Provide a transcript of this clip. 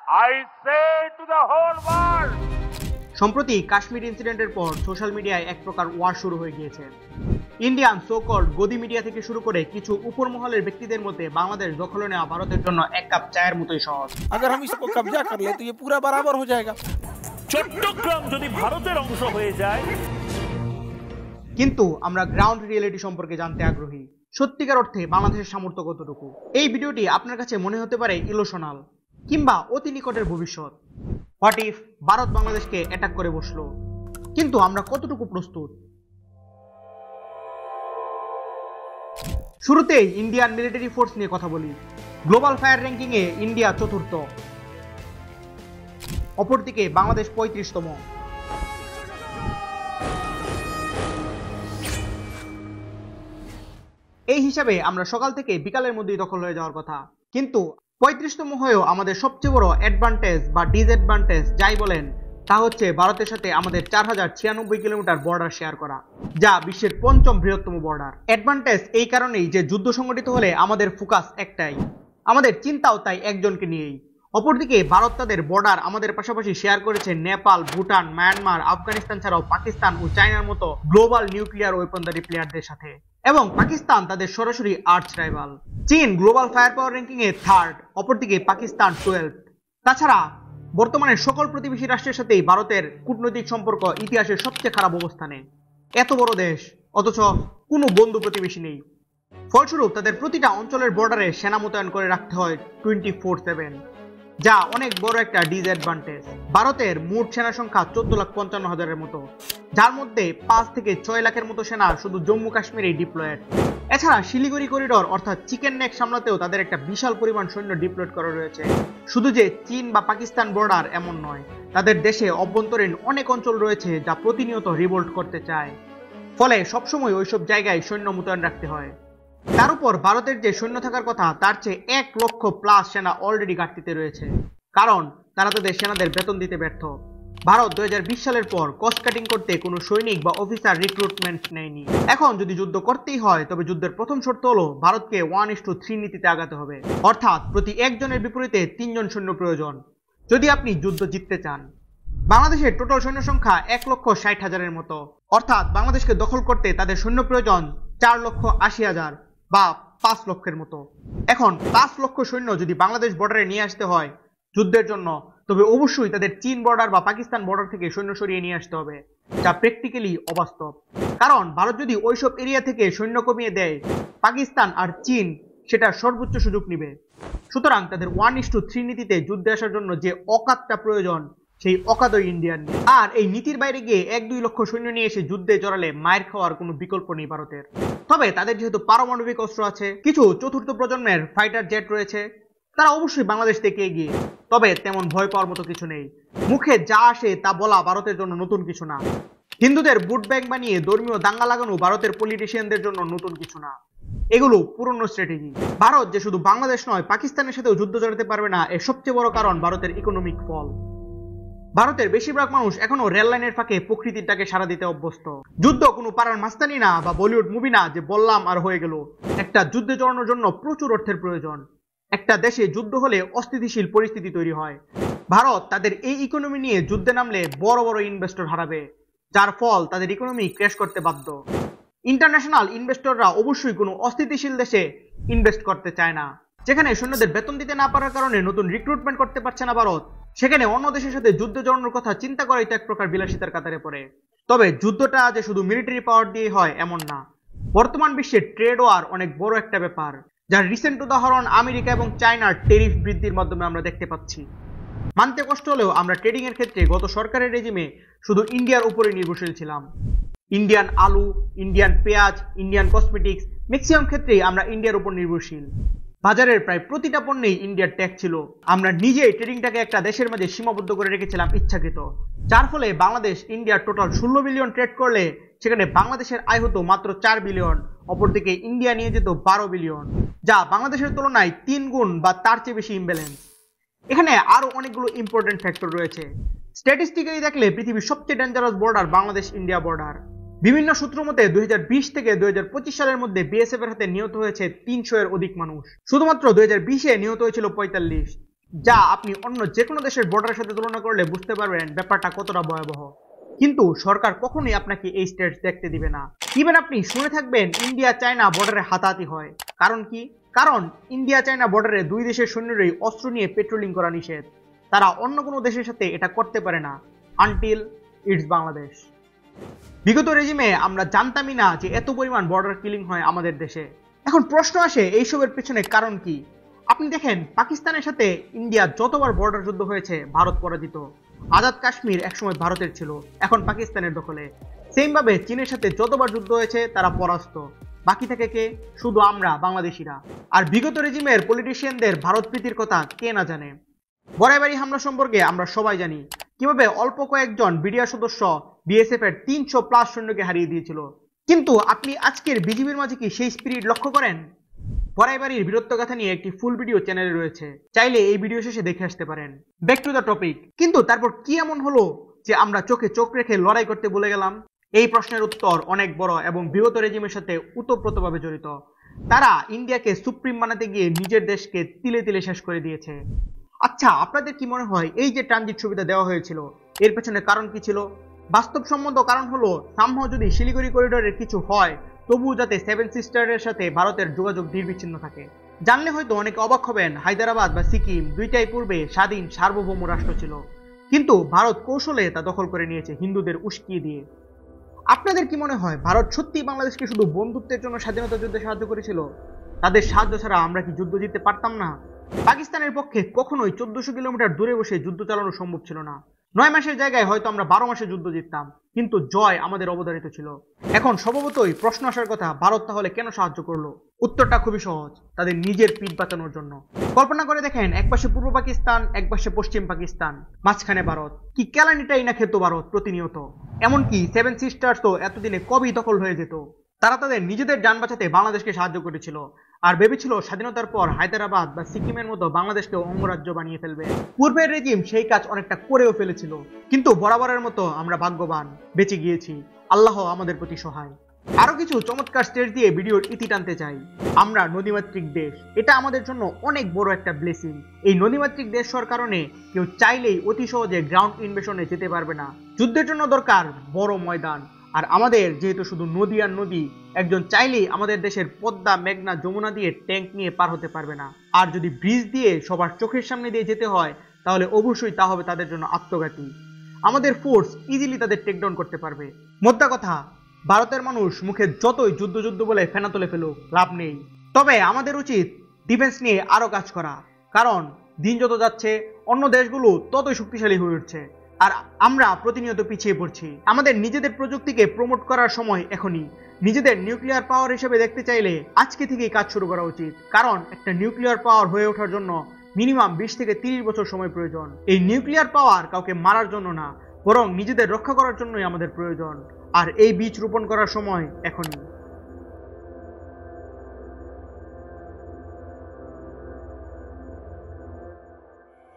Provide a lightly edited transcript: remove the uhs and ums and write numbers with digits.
I say to the whole world. সম্প্রতি কাশ্মীর ইনসিডেন্টের পর social মিডিয়ায় এক প্রকার ওয়ার শুরু হয়ে গিয়েছে। ইন্ডিয়ান সো কল্ড গদি মিডিয়া থেকে শুরু করে কিছু উপর মহলের ব্যক্তিদের মধ্যে বাংলাদেশ দখল নেওয়া ভারতের জন্য এক কাপ চায়ের মতোই সহজ। अगर हम इसको कब्जा कर ले तो ये पूरा बराबर हो जाएगा। চট্টগ্রাম যদি ভারতের অংশ হয়ে যায়। কিন্তু আমরা গ্রাউন্ড রিয়েলিটি সম্পর্কে জানতে আগ্রহী। সত্যিকার অর্থে বাংলাদেশের সামর্থ্য কতটুকু? এই ভিডিওটি আপনার কাছে মনে হতে পারে ইলোশনাল কিংবা অতি নিকটের ভবিষ্যৎ। হোয়াট ইফ ভারত বাংলাদেশকে অ্যাটাক করে বসলো? কিন্তু আমরা কতটুকু প্রস্তুত? শুরুতেই ইন্ডিয়ান মিলিটারি ফোর্স নিয়ে কথা বলি। গ্লোবাল ফায়ার র্যাঙ্কিং এ ইন্ডিয়া চতুর্থ, অপরদিকে বাংলাদেশ 35তম। এই হিসাবে আমরা সকাল থেকে বিকালের মধ্যেই দখল হয়ে যাওয়ার কথা। কিন্তু 35তম হয়েও আমাদের সবচেয়ে বড় অ্যাডভান্টেজ বা ডিসঅ্যাডভান্টেজ যাই বলেন, তা হচ্ছে ভারতের সাথে আমাদের 4096 কিলোমিটার বর্ডার শেয়ার করা, যা বিশ্বের 5ম বৃহত্তম বর্ডার। অ্যাডভান্টেজ এই কারণেই যে যুদ্ধ সংগঠিত হলে আমাদের ফোকাস একটাই, আমাদের চিন্তাও তাই একজনকে নিয়েই। অপরদিকে ভারত তাদের বর্ডার আমাদের পাশাপাশি শেয়ার করেছে নেপাল, ভুটান, মায়ানমার, আফগানিস্তান ছাড়াও পাকিস্তান ও চায়নার মতো গ্লোবাল নিউক্লিয়ার ওয়েপনদারি প্লেয়ারদের সাথে, এবং পাকিস্তান তাদের সরাসরি আর্চ রাইভাল। চীন গ্লোবাল ফায়ার পাওয়ার র্যাঙ্কিং এ 3rd, অপরদিকে পাকিস্তান 12th। তাছাড়া বর্তমানে সকল প্রতিবেশী রাষ্ট্রের সাথেই ভারতের কূটনৈতিক সম্পর্ক ইতিহাসের সবচেয়ে খারাপ অবস্থানে। এত বড় দেশ, অথচ কোনো বন্ধু প্রতিবেশী নেই। ফলস্বরূপ তাদের প্রতিটা অঞ্চলের বর্ডারে সেনা মোতায়েন করে রাখতে হয় 24/7, যা অনেক বড় একটা ডিসঅ্যাডভান্টেজ। ভারতের মোট সেনা সংখ্যা 14,55,000-এর মতো, যার মধ্যে 5 থেকে 6 লাখের মতো সেনা শুধু জম্মু কাশ্মীরেই ডিপ্লয়েড। এছাড়া শিলিগুড়ি করিডোর অর্থাৎ চিকেন নেক সামলাতেও তাদের একটা বিশাল পরিমাণ সৈন্য ডিপ্লয়েড করা রয়েছে। শুধু যে চীন বা পাকিস্তান বর্ডার এমন নয়, তাদের দেশে অভ্যন্তরীণ অনেক অঞ্চল রয়েছে যা প্রতিনিয়ত রিভোল্ট করতে চায়। ফলে সবসময় ওইসব জায়গায় সৈন্য মোতায়েন রাখতে হয়। তার উপর ভারতের যে সৈন্য থাকার কথা তার চেয়ে 1 লক্ষ প্লাস সেনা অলরেডি ঘাটতিতে রয়েছে, কারণ তারা তাদের সেনাদের বেতন দিতে ব্যর্থ। ভারত 2020 সালের পর কস্ট কাটিং করতে কোনো সৈনিক বা অফিসার রিক্রুটমেন্ট নেয়নি। এখন যদি যুদ্ধ করতেই হয়, তবে যুদ্ধের প্রথম শর্ত হলো ভারতকে 1:3 নীতিতে আগাতে হবে, অর্থাৎ প্রতি একজনের বিপরীতে 3 জন সৈন্য প্রয়োজন যদি আপনি যুদ্ধ জিততে চান। বাংলাদেশের টোটাল সৈন্য সংখ্যা 1,60,000-এর মতো, অর্থাৎ বাংলাদেশকে দখল করতে তাদের সৈন্য প্রয়োজন 4,80,000 বা 5 লক্ষের মতো। এখন 5 লক্ষ সৈন্য যদি বাংলাদেশ বর্ডারে নিয়ে আসতে হয় যুদ্ধের জন্য, তবে অবশ্যই তাদের চীন বর্ডার বা পাকিস্তান বর্ডার থেকে সৈন্য সরিয়ে নিয়ে আসতে হবে, যা প্র্যাকটিক্যালি অবাস্তব। কারণ ভারত যদি ওইসব এরিয়া থেকে সৈন্য কমিয়ে দেয়, পাকিস্তান আর চীন সেটার সর্বোচ্চ সুযোগ নিবে। সুতরাং তাদের 1:3 নীতিতে যুদ্ধে আসার জন্য যে অকাতটা প্রয়োজন, সেই অকাতই ইন্ডিয়ান। আর এই নীতির বাইরে গিয়ে 1-2 লক্ষ সৈন্য নিয়ে এসে যুদ্ধে জড়ালে মায়ের খাওয়ার কোনো বিকল্প নেই ভারতের। তবে তাদের যেহেতু পারমাণবিক অস্ত্র আছে, কিছু চতুর্থ প্রজন্মের ফাইটার জেট রয়েছে, তারা অবশ্যই বাংলাদেশ থেকে এগিয়ে। তবে তেমন ভয় পাওয়ার মতো কিছু নেই। মুখে যা আসে তা বলা ভারতের জন্য নতুন কিছু না। হিন্দুদের ভোট ব্যাংক বানিয়ে ধর্মীয় দাঙ্গা লাগানো ভারতের পলিটিশিয়ানদের জন্য নতুন কিছু না। এগুলো পুরনো স্ট্র্যাটেজি। ভারত যে শুধু বাংলাদেশ নয়, পাকিস্তানের সাথেও যুদ্ধ জড়াতে পারবে না, এর সবচেয়ে বড় কারণ ভারতের ইকোনমিক ফল। ভারতের বেশিরভাগ মানুষ এখনো রেল লাইনের ফাঁকে প্রকৃতির ডাকে সাড়া দিতে অভ্যস্ত। যুদ্ধ কোনো পাড়ার মাস্তানি না বা বলিউড মুভি না যে বললাম আর হয়ে গেল। একটা যুদ্ধে জড়ানোর জন্য প্রচুর অর্থের প্রয়োজন। একটা দেশে যুদ্ধ হলে অস্থিতিশীল পরিস্থিতি তৈরি হয়। ভারত তাদের এই ইকোনমি নিয়ে যুদ্ধে নামলে বড় বড় ইনভেস্টর হারাবে, যার ফল তাদের ইকোনমি ক্র্যাশ করতে বাধ্য। ইন্টারন্যাশনাল ইনভেস্টররা অবশ্যই কোনো অস্থিতিশীল দেশে ইনভেস্ট করতে চায় না। যেখানে সৈন্যদের বেতন দিতে না পারার কারণে নতুন রিক্রুটমেন্ট করতে পারছে না ভারত, সেখানে অন্য দেশের সাথে যুদ্ধ জড়ানোর কথা চিন্তা করাই তো এক প্রকার বিলাসিতার কাতারে পড়ে। তবে যুদ্ধটা যে শুধু মিলিটারি পাওয়ার দিয়ে হয় এমন না। বর্তমান বিশ্বে ট্রেড ওয়ার অনেক বড় একটা ব্যাপার, যার রিসেন্ট উদাহরণ আমেরিকা এবং চায়নার টেরিফ বৃদ্ধির মাধ্যমে আমরা দেখতে পাচ্ছি। মানতে কষ্ট হলেও আমরা ট্রেডিং এর ক্ষেত্রে গত সরকারের রেজিমে শুধু ইন্ডিয়ার উপরে নির্ভরশীল ছিলাম। ইন্ডিয়ান আলু, ইন্ডিয়ান পেঁয়াজ, ইন্ডিয়ান কসমেটিক্স, ম্যাক্সিমাম ক্ষেত্রেই আমরা ইন্ডিয়ার উপর নির্ভরশীল। বাজারের প্রায় প্রতিটা পণ্যেই ইন্ডিয়ার ট্যাক্স ছিল। আমরা নিজেই ট্রেডিংটাকে একটা দেশের মাঝে সীমাবদ্ধ করে রেখেছিলাম ইচ্ছাকৃত, যার ফলে বাংলাদেশ ইন্ডিয়ার টোটাল 16 বিলিয়ন ট্রেড করলে সেখানে বাংলাদেশের আয় হতো মাত্র 4 বিলিয়ন, অপরদিকে ইন্ডিয়া নিয়ে যেত 12 বিলিয়ন, যা বাংলাদেশের তুলনায় 3 গুণ বা তার চেয়ে বেশি ইমব্যালেন্স। এখানে আরো অনেকগুলো ইম্পর্টেন্ট ফ্যাক্টর রয়েছে। স্ট্যাটিস্টিক্যালি দেখলে পৃথিবীর সবচেয়ে dangerous border Bangladesh India border. বিভিন্ন সূত্র মতে 2020 থেকে 2025 সালের মধ্যে বিএসএফ এর হাতে নিহত হয়েছে 300 এর অধিক মানুষ। শুধুমাত্র 2020-এ নিহত হয়েছিল 45। যা আপনি অন্য যে কোনো দেশের বর্ডারের সাথে তুলনা করলে বুঝতে পারবেন ব্যাপারটা কতটা ভয়াবহ। কিন্তু সরকার কখনোই আপনাকে এই স্টেটস দেখতে দিবে না। ইভেন আপনি শুনে থাকবেন ইন্ডিয়া চায়না বর্ডারে হাতাহাতি হয়। কারণ কি? কারণ ইন্ডিয়া চায়না বর্ডারে দুই দেশের সৈন্যরাই অস্ত্র নিয়ে পেট্রোলিং করা নিষেধ। তারা অন্য কোনো দেশের সাথে এটা করতে পারে না আনটিল ইটস বাংলাদেশ। বিগত রেজিমে আমরা জানতামই না যে এত পরিমাণ বর্ডার কিলিং হয় আমাদের দেশে। এখন প্রশ্ন আসে এইসবের পেছনে কারণ কি? আপনি দেখেন পাকিস্তানের সাথে ইন্ডিয়া যতবার বর্ডার যুদ্ধ হয়েছে ভারত পরাজিত। আজাদ কাশ্মীর একসময় ভারতের ছিল, এখন পাকিস্তানের দখলে। সেম ভাবে চীনের সাথে যতবার যুদ্ধ হয়েছে তারা পরাস্ত। বাকি থাকে কে? শুধু আমরা বাংলাদেশিরা। আর বিগত রেজিমের পলিটিশিয়ানদের ভারত প্রীতির কথা কে না জানে। বরাবরই হামলা সম্পর্কে আমরা সবাই জানি কিভাবে অল্প কয়েকজন বিডিআর সদস্য বিএসএফ এর 300+ সৈন্যকে হারিয়ে দিয়েছিল। কিন্তু আপনি আজকের বিজিবির মাঝে কি সেই স্পিরিট লক্ষ্য করেন? বরাবরই বীরত্বগাথা নিয়ে একটি ফুল ভিডিও চ্যানেলে রয়েছে, চাইলে এই ভিডিও শেষে দেখে আসতে পারেন। Back to the topic. কিন্তু তারপর কি এমন হলো যে আমরা চোখে চোখ রেখে লড়াই করতে ভুলে গেলাম? এই প্রশ্নের উত্তর অনেক বড় এবং বিগত রেজিমের সাথে ওতপ্রোতভাবে জড়িত। তারা ইন্ডিয়াকে সুপ্রিম বানাতে গিয়ে নিজের দেশকে তিলে তিলে শেষ করে দিয়েছে। আচ্ছা, আপনাদের কি মনে হয় এই যে ট্রানজিট সুবিধা দেওয়া হয়েছিল এর পেছনে কারণ কি ছিল? বাস্তবসম্মত কারণ হলো সামহাও যদি শিলিগুড়ি করিডোরের কিছু হয় তবুও যাতে সেভেন সিস্টারের সাথে ভারতের যোগাযোগ নির্বিচ্ছিন্ন থাকে। জানলে হয়তো অনেকে অবাক হবেন, হায়দ্রাবাদ বা সিকিম দুইটাই পূর্বে স্বাধীন সার্বভৌম রাষ্ট্র ছিল, কিন্তু ভারত কৌশলে তা দখল করে নিয়েছে হিন্দুদের উস্কিয়ে দিয়ে। আপনাদের কি মনে হয় ভারত সত্যি বাংলাদেশকে শুধু বন্ধুত্বের জন্য স্বাধীনতা যুদ্ধে সাহায্য করেছিল? তাদের সাহায্য ছাড়া আমরা কি যুদ্ধ জিততে পারতাম না? পাকিস্তানের পক্ষে কখনোই 1400 কিলোমিটার দূরে বসে যুদ্ধ চালানো সম্ভব ছিল না। 9 মাসের জায়গায় হয়তো আমরা 12 মাসে যুদ্ধ জিততাম, কিন্তু জয় আমাদের অবধারিত ছিল। এখন স্বভাবতই প্রশ্ন আসার কথা, ভারত তাহলে কেন সাহায্য করলো? উত্তরটা খুবই সহজ, তাদের নিজের পিঠ বাঁচানোর জন্য। কল্পনা করে দেখেন, একপাশে পূর্ব পাকিস্তান, একপাশে পশ্চিম পাকিস্তান, মাঝখানে ভারত। কি কেলানিটাই না খেত ভারত প্রতিনিয়ত। এমনকি সেভেন সিস্টার্স তো এতদিনে কবেই দখল হয়ে যেত। তারা তাদের নিজেদের যান বাঁচাতে বাংলাদেশকে সাহায্য করেছিল আর ভেবেছিল স্বাধীনতার পর হায়দ্রাবাদ বা সিকিমের মতো বাংলাদেশকে অঙ্গরাজ্য বানিয়ে ফেলবে। পূর্বের রেজিম সেই কাজ অনেকটা করেও ফেলেছিল, কিন্তু বরাবরের মতো আমরা ভাগ্যবান, বেঁচে গিয়েছি। আল্লাহ আমাদের প্রতি সহায়। আরো কিছু চমৎকার স্টেজ দিয়ে ভিডিওর ইতি টানতে চাই। আমরা নদীমাতৃক দেশ, এটা আমাদের জন্য অনেক বড় একটা ব্লেসিং। এই নদীমাতৃক দেশ হওয়ার কারণে কেউ চাইলেই অতি সহজে গ্রাউন্ড ইনভেশনে যেতে পারবে না। যুদ্ধের জন্য দরকার বড় ময়দান, আর আমাদের যেহেতু শুধু নদী আর নদী, একজন চাইলেই আমাদের দেশের পদ্মা, মেঘনা, যমুনা দিয়ে ট্যাঙ্ক নিয়ে পার হতে পারবে না। আর যদি ব্রিজ দিয়ে সবার চোখের সামনে দিয়ে যেতে হয় তাহলে অবশ্যই তা হবে তাদের জন্য আত্মঘাতী। আমাদের ফোর্স ইজিলি তাদের টেকডাউন করতে পারবে। মোদ্দা কথা, ভারতের মানুষ মুখে যতই যুদ্ধ যুদ্ধ বলে ফেনা তুলে ফেলুক, লাভ নেই। তবে আমাদের উচিত ডিফেন্স নিয়ে আরো কাজ করা, কারণ দিন যত যাচ্ছে অন্য দেশগুলো ততই শক্তিশালী হয়ে উঠছে আর আমরা প্রতিনিয়ত পিছিয়ে পড়ছি। আমাদের নিজেদের প্রযুক্তিকে প্রমোট করার সময় এখনই। নিজেদের নিউক্লিয়ার পাওয়ার হিসেবে দেখতে চাইলে আজকে থেকেই কাজ শুরু করা উচিত, কারণ একটা নিউক্লিয়ার পাওয়ার হয়ে ওঠার জন্য মিনিমাম 20 থেকে 30 বছর সময় প্রয়োজন। এই নিউক্লিয়ার পাওয়ার কাউকে মারার জন্য না, বরং নিজেদের রক্ষা করার জন্যই আমাদের প্রয়োজন। আর এই বীজ রোপণ করার সময় এখনই।